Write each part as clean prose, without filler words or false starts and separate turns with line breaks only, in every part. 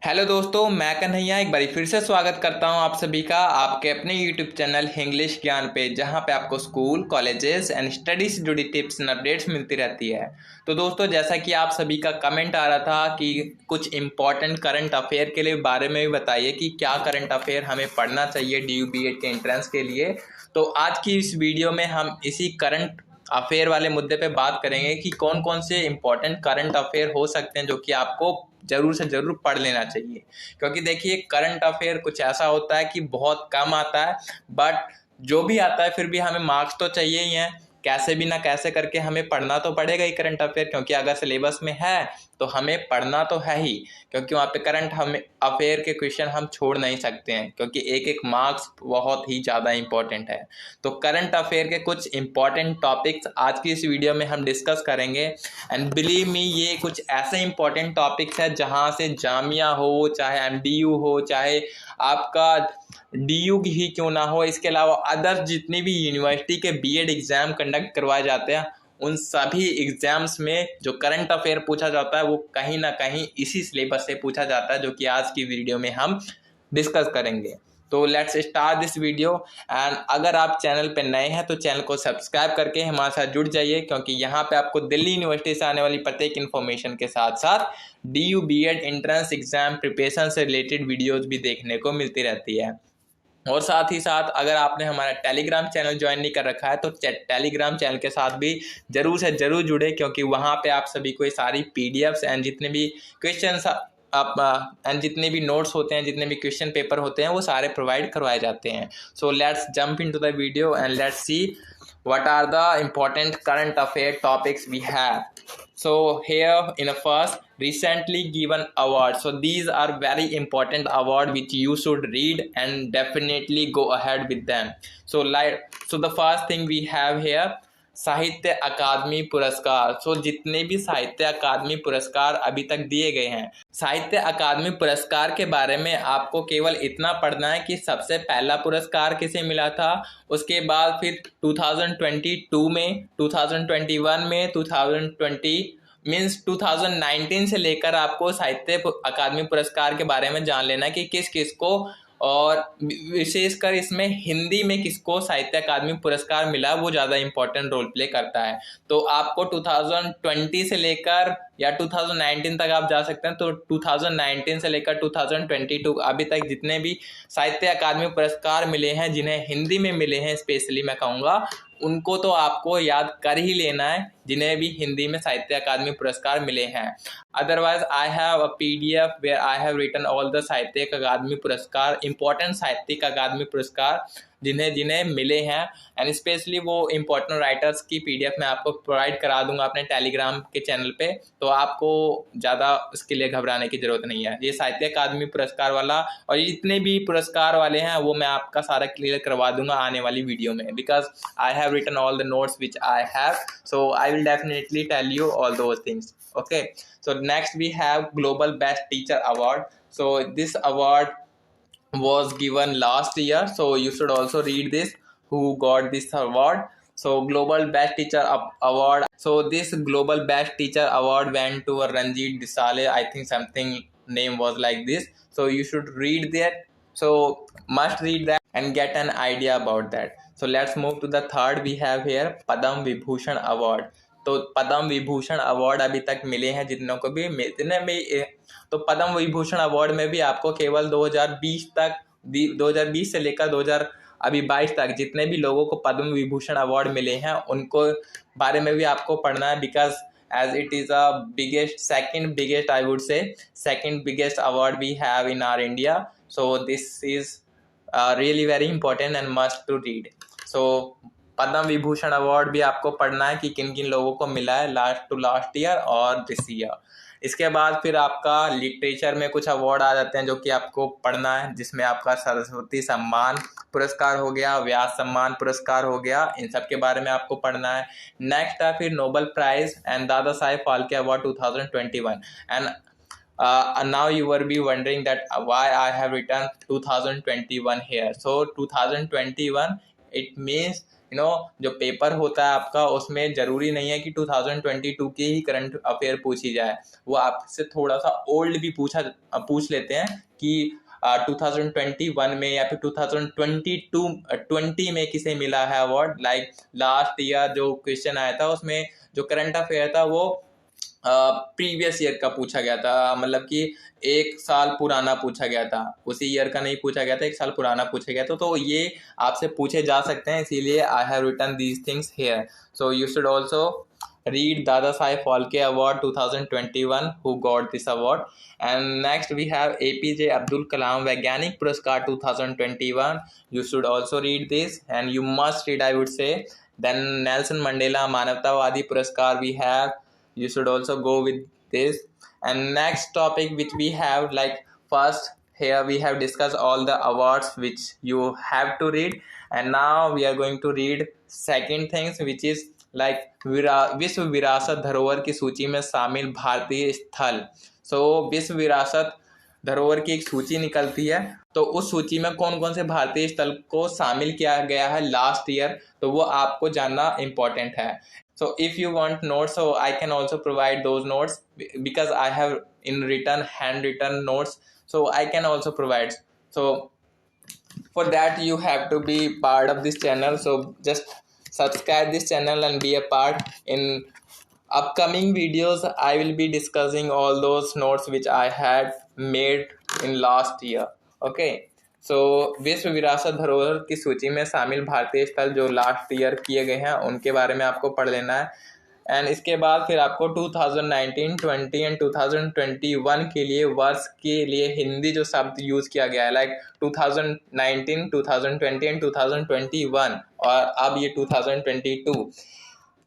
Hello दोस्तों, मैं कन्हैया एक बार फिर से स्वागत करता हूं आप सभी का आपके अपने यूट्यूब चैनल इंग्लिश ज्ञान पे, जहां पे आपको स्कूल, कॉलेजेस एंड स्टडी से जुड़ी टिप्स एंड अपडेट्स मिलती रहती है। तो दोस्तों, जैसा कि आप सभी का कमेंट आ रहा था कि कुछ इम्पोर्टेंट करंट अफेयर के लिए बारे में भी बताइए कि क्या करंट अफेयर हमें पढ़ना चाहिए DU BEd के एंट्रेंस के लिए। तो आज की इस वीडियो में हम इसी करंट अफेयर वाले मुद्दे पे बात करेंगे कि कौन कौन से इंपॉर्टेंट करंट अफेयर हो सकते हैं जो कि आपको जरूर से जरूर पढ़ लेना चाहिए। क्योंकि देखिए, करंट अफेयर कुछ ऐसा होता है कि बहुत कम आता है, बट जो भी आता है फिर भी हमें मार्क्स तो चाहिए ही हैं। कैसे भी ना कैसे करके हमें पढ़ना तो पड़ेगा ही करंट अफेयर, क्योंकि अगर सिलेबस में है तो हमें पढ़ना तो है ही। क्योंकि वहाँ पे करंट हम अफेयर के क्वेश्चन हम छोड़ नहीं सकते हैं, क्योंकि एक एक मार्क्स बहुत ही ज़्यादा इंपॉर्टेंट है। तो करंट अफेयर के कुछ इंपॉर्टेंट टॉपिक्स आज की इस वीडियो में हम डिस्कस करेंगे। एंड बिलीव मी, ये कुछ ऐसे इंपॉर्टेंट टॉपिक्स है जहाँ से जामिया हो, चाहे MDU हो, चाहे आपका DU ही क्यों ना हो, इसके अलावा अदर जितनी भी यूनिवर्सिटी के BEd एग्जाम कंडक्ट करवाए जाते हैं, उन सभी एग्जाम्स में जो करंट अफेयर पूछा जाता है वो कहीं ना कहीं इसी सिलेबस से पूछा जाता है, जो कि आज की वीडियो में हम डिस्कस करेंगे। तो let's start this video. And अगर आप चैनल पे नए हैं तो चैनल को सब्सक्राइब करके हमारे साथ जुड़ जाइए, क्योंकि यहाँ पे आपको दिल्ली यूनिवर्सिटी से आने वाली प्रत्येक इन्फॉर्मेशन के साथ साथ DU BEd entrance exam preparation से रिलेटेड वीडियोज भी देखने को मिलती रहती है। और साथ ही साथ अगर आपने हमारा टेलीग्राम चैनल ज्वाइन नहीं कर रखा है तो टेलीग्राम चैनल के साथ भी जरूर से जरूर जुड़े, क्योंकि वहाँ पे आप सभी को ये सारी PDFs एंड जितने भी क्वेश्चंस आप एंड जितने भी नोट्स होते हैं, जितने भी क्वेश्चन पेपर होते हैं, वो सारे प्रोवाइड करवाए जाते हैं। So let's jump into the video and let's see what are the important current affair topics we have. So here in a first, recently given award. So these are very important award which you should read and definitely go ahead with them. So the first thing we have here, साहित्य अकादमी पुरस्कार। जितने भी साहित्य अकादमी पुरस्कार अभी तक दिए गए हैं, साहित्य अकादमी पुरस्कार के बारे में आपको केवल इतना पढ़ना है कि सबसे पहला पुरस्कार किसे मिला था, उसके बाद फिर 2022 में, 2021 में, 2020 मीन्स 2019 से लेकर आपको साहित्य अकादमी पुरस्कार के बारे में जान लेना कि किस किस को, और विशेषकर इसमें हिंदी में किसको साहित्य अकादमी पुरस्कार मिला, वो ज़्यादा इंपॉर्टेंट रोल प्ले करता है। तो आपको 2020 से लेकर या 2019 तक आप जा सकते हैं। तो 2019 से लेकर 2022 अभी तक जितने भी साहित्य अकादमी पुरस्कार मिले हैं, जिन्हें हिंदी में मिले हैं स्पेशली मैं कहूँगा, उनको तो आपको याद कर ही लेना है, जिन्हें भी हिंदी में साहित्य अकादमी पुरस्कार मिले हैं। Otherwise I have a PDF where I have written all the साहित्यिक अकादमी पुरस्कार, इंपॉर्टेंट साहित्यिक अकादमी पुरस्कार जिन्हें जिन्हें मिले हैं, एंड स्पेशली वो इंपॉर्टेंट राइटर्स की PDF मैं आपको प्रोवाइड करा दूंगा अपने टेलीग्राम के चैनल पे। तो आपको ज़्यादा इसके लिए घबराने की ज़रूरत नहीं है। ये साहित्य अकादमी पुरस्कार वाला और ये जितने भी पुरस्कार वाले हैं वो मैं आपका सारा क्लियर करवा दूंगा आने वाली वीडियो में, because I have written all the notes which I have, so I will definitely tell you all those things. Okay, so next we have Global Best Teacher Award. So this award was given last year, so you should also read this who got this award. So Global Best Teacher Award, so this Global Best Teacher Award went to Ranjit Disale, I think something name was like this. So you should read that, so must read that and get an idea about that. So let's move to the third. We have here Padam Vibhushan Award. तो Padma Vibhushan award अभी तक मिले हैं जितनों को भी, जितने भी, तो पद्म विभूषण अवार्ड में भी आपको केवल 2020 तक, 2020 से लेकर 2022 तक जितने भी लोगों को पद्म विभूषण अवार्ड मिले हैं उनको बारे में भी आपको पढ़ना है, because as it is a second biggest, I would say second biggest award we have in our India. So this is really very important and must to read. So Padma Vibhushan award भी आपको पढ़ना है कि किन किन लोगों को मिला है लास्ट ईयर और दिस ईयर। इसके बाद फिर आपका लिटरेचर में कुछ अवार्ड आ जाते हैं जो कि आपको पढ़ना है, जिसमें आपका सरस्वती सम्मान पुरस्कार हो गया, व्यास सम्मान पुरस्कार हो गया, इन सब के बारे में आपको पढ़ना है। नेक्स्ट है फिर Nobel prize and Dada Saheb Phalke award 2021। And now you will be wondering that why I have written 2021 here. So 2021, it means जो पेपर होता है आपका उसमें ज़रूरी नहीं है कि 2022 की ही करंट अफेयर पूछी जाए, वो आपसे थोड़ा सा ओल्ड भी पूछ लेते हैं कि 2021 में या फिर 2020 में किसे मिला है अवार्ड। लाइक लास्ट ईयर जो क्वेश्चन आया था उसमें जो करंट अफेयर था वो प्रीवियस ईयर का पूछा गया था, मतलब कि एक साल पुराना पूछा गया था, उसी ईयर का नहीं पूछा गया था, एक साल पुराना पूछा गया था। तो ये आपसे पूछे जा सकते हैं, इसीलिए I have written these things here. So you should also read Dada Sai Phalke Award 2021 who got this award. And next we have APJ Abdul Kalam वैज्ञानिक पुरस्कार 2021. You should also read this and you must read, I would say. Then Nelson Mandela मानवतावादी पुरस्कार we have. You should also go with this. And next topic which we have, like first here we have discussed all the awards which you have to read, and now we are going to read second things which is like विश्व विरासत धरोहर की सूची में शामिल भारतीय स्थल। सो विश्व विरासत धरोहर की एक सूची निकलती है, तो उस सूची में कौन कौन से भारतीय स्थल को शामिल किया गया है लास्ट ईयर, तो वो आपको जानना इम्पोर्टेंट है। So if you want notes, so I can also provide those notes because I have in return hand written notes, so I can also provide. So for that you have to be part of this channel, so just subscribe this channel and be a part. In upcoming videos I will be discussing all those notes which I had made in last year. Okay, so विश्व विरासत धरोहर की सूची में शामिल भारतीय स्थल जो लास्ट ईयर किए गए हैं उनके बारे में आपको पढ़ लेना है। एंड इसके बाद फिर आपको 2019, 20 एंड 2021 के लिए वर्ष के लिए हिंदी जो शब्द यूज़ किया गया है, लाइक 2019, 2020 एंड 2021 और अब ये 2022,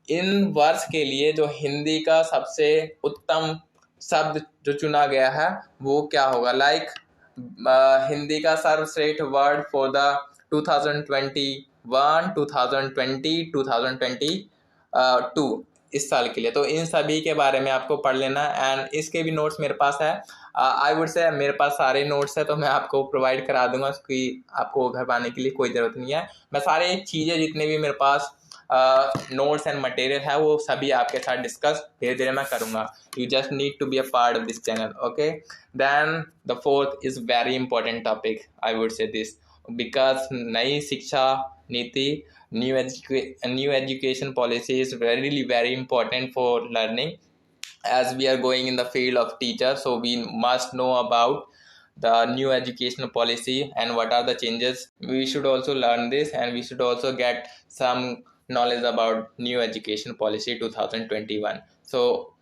इन वर्ष के लिए जो हिंदी का सबसे उत्तम शब्द जो चुना गया है वो क्या होगा। लाइक हिंदी का सर्वश्रेष्ठ वर्ड फॉर द 2021, 2020, 2022 इस साल के लिए, तो इन सभी के बारे में आपको पढ़ लेना। एंड इसके भी नोट्स मेरे पास है, आई वुड से मेरे पास सारे नोट्स है, तो मैं आपको प्रोवाइड करा दूंगा, उसकी आपको घर पाने के लिए कोई ज़रूरत नहीं है। मैं सारे चीज़ें जितने भी मेरे पास नोट्स एंड मटेरियल है वो सभी आपके साथ डिस्कस धीरे धीरे मैं करूँगा। You just need to be a part of this channel. Okay, then the fourth is very important topic, I would say this, because नई शिक्षा नीति, new education policy is very important for learning, as we are going in the field of teacher, so we must know about the new educational policy and what are the changes. We should also learn this and we should also get some knowledge about new education policy 2021, so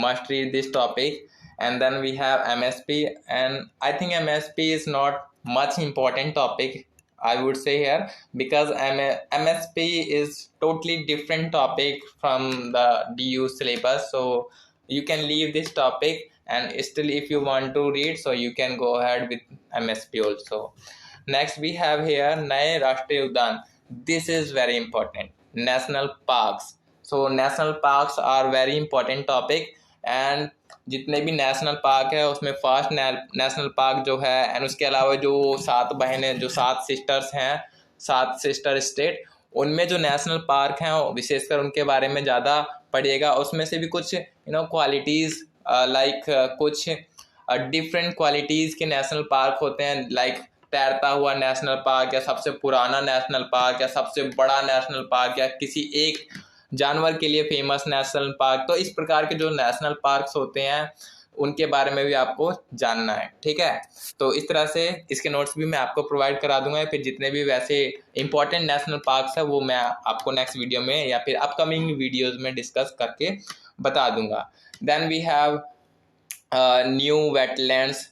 must read this topic. And then we have MSP, and I think MSP is not much important topic, I would say here, because MSP is totally different topic from the DU syllabus, so you can leave this topic and still if you want to read, so you can go ahead with MSP also. Next we have here नए राष्ट्रीय उद्यान, this is very important, national parks. So national parks are very important topic, and जितने भी national park है उसमें first national park जो है, and उसके अलावा जो 7 बहनें, जो 7 सिस्टर्स हैं, 7 सिस्टर स्टेट, उनमें जो नेशनल पार्क हैं विशेषकर उनके बारे में ज़्यादा पढ़िएगा। उसमें से भी कुछ क्वालिटीज़, लाइक कुछ डिफरेंट क्वालिटीज़ के नेशनल पार्क होते हैं, लाइक तैरता हुआ नेशनल पार्क, या सबसे पुराना नेशनल पार्क, या सबसे बड़ा नेशनल पार्क, या किसी एक जानवर के लिए फेमस नेशनल पार्क। तो इस प्रकार के जो नेशनल पार्क्स होते हैं उनके बारे में भी आपको जानना है, ठीक है। तो इस तरह से इसके नोट्स भी मैं आपको प्रोवाइड करा दूंगा, फिर जितने भी वैसे इंपॉर्टेंट नेशनल पार्क्स है वो मैं आपको नेक्स्ट वीडियो में या फिर अपकमिंग वीडियोस में डिस्कस करके बता दूंगा। Then we have new wetlands.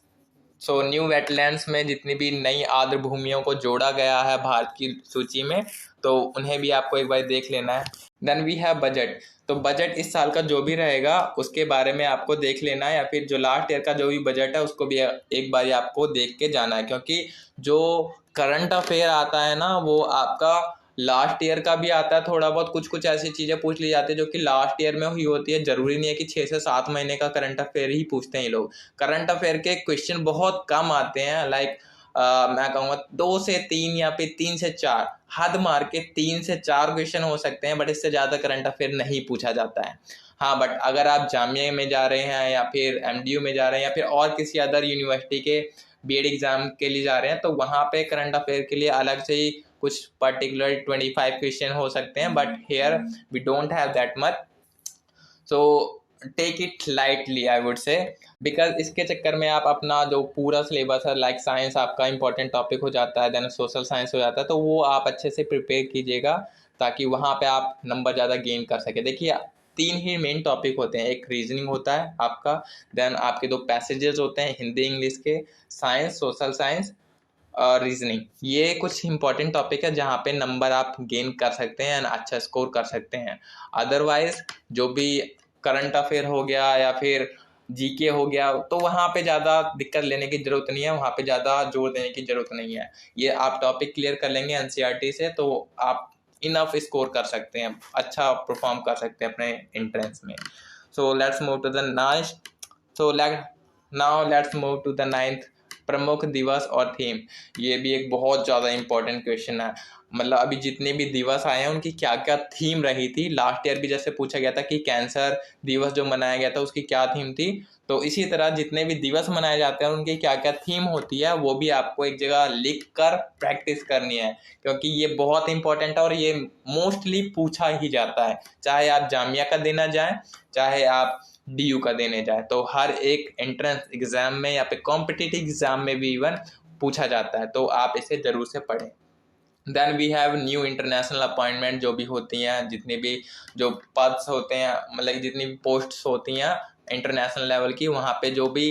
So new wetlands में जितनी भी नई आर्द्र भूमियों को जोड़ा गया है भारत की सूची में, तो उन्हें भी आपको एक बार देख लेना है। Then we have budget. तो बजट इस साल का जो भी रहेगा उसके बारे में आपको देख लेना है, या फिर जो लास्ट ईयर का जो भी बजट है उसको भी एक बार आपको देख के जाना है, क्योंकि जो करंट अफेयर आता है ना वो आपका लास्ट ईयर का भी आता है, थोड़ा बहुत कुछ ऐसी चीज़ें पूछ ली जाती है जो कि लास्ट ईयर में हुई होती है। ज़रूरी नहीं है कि 6 से 7 महीने का करंट अफेयर ही पूछते हैं ये लोग। करंट अफेयर के क्वेश्चन बहुत कम आते हैं, लाइक मैं कहूँगा 2 से 3 या फिर 3 से 4, हद मार के 3 से 4 क्वेश्चन हो सकते हैं, बट इससे ज़्यादा करंट अफेयर नहीं पूछा जाता है। हाँ, बट अगर आप जामिया में जा रहे हैं या फिर एमडीयू में जा रहे हैं या फिर और किसी अदर यूनिवर्सिटी के बीएड एग्जाम के लिए जा रहे हैं, तो वहाँ पे करंट अफेयर के लिए अलग से ही कुछ पर्टिकुलर 25 क्वेश्चन हो सकते हैं, but here we don't have that much, so take it lightly I would say, because इसके चक्कर में आप अपना जो पूरा सिलेबस है, लाइक साइंस आपका इंपॉर्टेंट टॉपिक हो जाता है, देन सोशल साइंस हो जाता है, तो वो आप अच्छे से प्रिपेयर कीजिएगा ताकि वहाँ पे आप नंबर ज़्यादा गेन कर सके। देखिए 3 ही मेन टॉपिक होते हैं, एक रीजनिंग होता है आपका, देन आपके 2 पैसेजेस होते हैं हिंदी इंग्लिश के, साइंस सोशल साइंस और रीजनिंग। ये कुछ इंपॉर्टेंट टॉपिक है जहाँ पे नंबर आप गेन कर सकते हैं एंड अच्छा स्कोर कर सकते हैं। अदरवाइज जो भी करंट अफेयर हो गया या फिर जीके हो गया, तो वहाँ पे ज़्यादा दिक्कत लेने की ज़रूरत नहीं है, वहाँ पे ज़्यादा जोर देने की ज़रूरत नहीं है। ये आप टॉपिक क्लियर कर लेंगे एनसीईआरटी से तो आप इनफ स्कोर कर सकते हैं, अच्छा परफॉर्म कर सकते हैं अपने एंट्रेंस में। So let's move to the next. So now let's move to the 9th, प्रमुख दिवस और थीम। ये भी एक बहुत ज़्यादा इंपॉर्टेंट क्वेश्चन है, मतलब अभी जितने भी दिवस आए हैं उनकी क्या क्या थीम रही थी। लास्ट ईयर भी जैसे पूछा गया था कि कैंसर दिवस जो मनाया गया था उसकी क्या थीम थी, तो इसी तरह जितने भी दिवस मनाए जाते हैं उनकी क्या क्या थीम होती है वो भी आपको एक जगह लिख कर प्रैक्टिस करनी है, क्योंकि ये बहुत इंपॉर्टेंट है और ये मोस्टली पूछा ही जाता है, चाहे आप जामिया का देना जाए चाहे आप डीयू का देने जाए, तो हर एक एंट्रेंस एग्जाम में या फिर कॉम्पिटिटिव एग्जाम में भी इवन पूछा जाता है, तो आप इसे जरूर से पढ़ें। Then we have new international appointment जो भी होती हैं, जितने भी जो पद्स होते हैं, मतलब जितनी भी पोस्ट्स होती हैं इंटरनेशनल लेवल की, वहाँ पे जो भी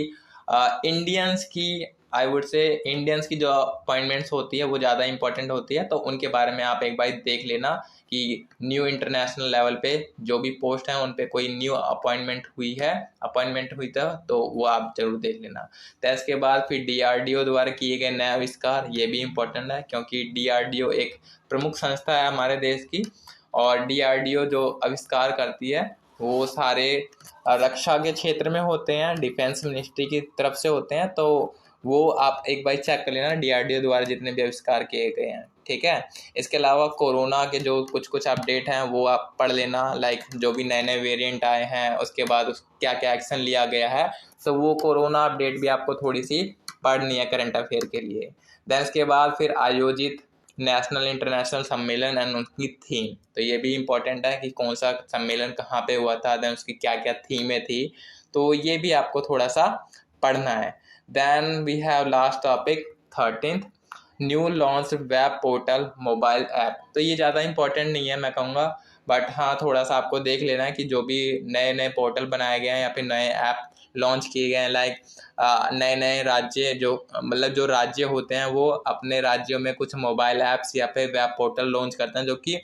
इंडियंस की आई वुड से इंडियंस की जो अपॉइंटमेंट्स होती है वो ज़्यादा इंपॉर्टेंट होती है, तो उनके बारे में आप एक बार देख लेना कि न्यू इंटरनेशनल लेवल पे जो भी पोस्ट हैं उन पे कोई न्यू अपॉइंटमेंट हुई तो वो आप जरूर देख लेना। तो इसके बाद फिर डीआरडीओ द्वारा किए गए नए आविष्कार, ये भी इम्पोर्टेंट है क्योंकि डीआरडीओ एक प्रमुख संस्था है हमारे देश की, और डीआरडीओ जो आविष्कार करती है वो सारे रक्षा के क्षेत्र में होते हैं, डिफेंस मिनिस्ट्री की तरफ से होते हैं, तो वो आप एक बार चेक कर लेना डीआरडीओ द्वारा जितने भी आविष्कार किए गए हैं, ठीक है। इसके अलावा कोरोना के जो कुछ अपडेट हैं वो आप पढ़ लेना, लाइक जो भी नए नए वेरिएंट आए हैं उसके बाद क्या क्या एक्शन लिया गया है, तो वो कोरोना अपडेट भी आपको थोड़ी सी पढ़नी है करंट अफेयर के लिए। देन इसके बाद फिर आयोजित नेशनल इंटरनेशनल सम्मेलन एंड उनकी थीम, तो ये भी इम्पोर्टेंट है कि कौन सा सम्मेलन कहाँ पे हुआ था, देन उसकी क्या क्या थीमें थी, तो ये भी आपको थोड़ा सा पढ़ना है। Then we have last topic 13th, new launch web portal mobile app. तो ये ज़्यादा इंपॉर्टेंट नहीं है मैं कहूँगा, बट हाँ थोड़ा सा आपको देख लेना है कि जो भी नए नए पोर्टल बनाए गए हैं या फिर नए ऐप लॉन्च किए गए हैं, लाइक नए नए राज्य जो मतलब जो राज्य होते हैं वो अपने राज्यों में कुछ मोबाइल ऐप्स या फिर वेब पोर्टल लॉन्च करते हैं जो कि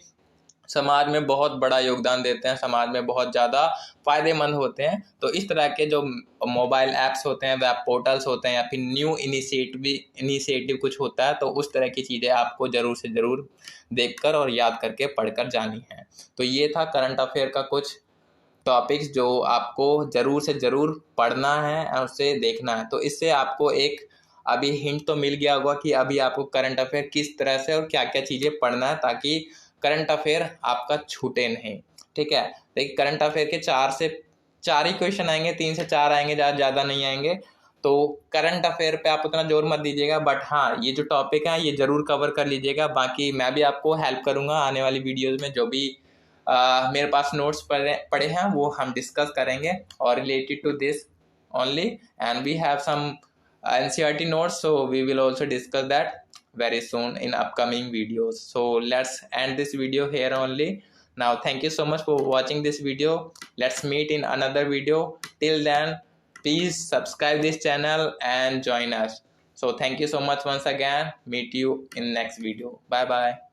समाज में बहुत बड़ा योगदान देते हैं, समाज में बहुत ज़्यादा फायदेमंद होते हैं। तो इस तरह के जो मोबाइल ऐप्स होते हैं, वेब पोर्टल्स होते हैं या फिर न्यू इनिशिएटिव कुछ होता है, तो उस तरह की चीज़ें आपको ज़रूर से ज़रूर देखकर और याद करके पढ़कर जानी है। तो ये था करंट अफेयर का कुछ टॉपिक्स जो आपको ज़रूर से ज़रूर पढ़ना है और उसे देखना है। तो इससे आपको एक अभी हिंट तो मिल गया होगा कि अभी आपको करंट अफेयर किस तरह से और क्या क्या चीज़ें पढ़ना है ताकि करंट अफेयर आपका छूटे नहीं, ठीक है। देखिए करंट अफेयर के 4 ही क्वेश्चन आएंगे, 3 से 4 आएंगे, ज़्यादा नहीं आएंगे, तो करंट अफेयर पे आप उतना जोर मत दीजिएगा, बट हाँ ये जो टॉपिक है ये ज़रूर कवर कर लीजिएगा। बाकी मैं भी आपको हेल्प करूँगा आने वाली वीडियोज़ में, जो भी मेरे पास नोट्स पड़े हैं वो हम डिस्कस करेंगे और related to this only, and we have some NCERT notes, so we will also discuss that very soon in upcoming videos. So let's end this video here only. Now thank you so much for watching this video. Let's meet in another video. Till then, please subscribe this channel and join us. So thank you so much once again. Meet you in next video. Bye bye.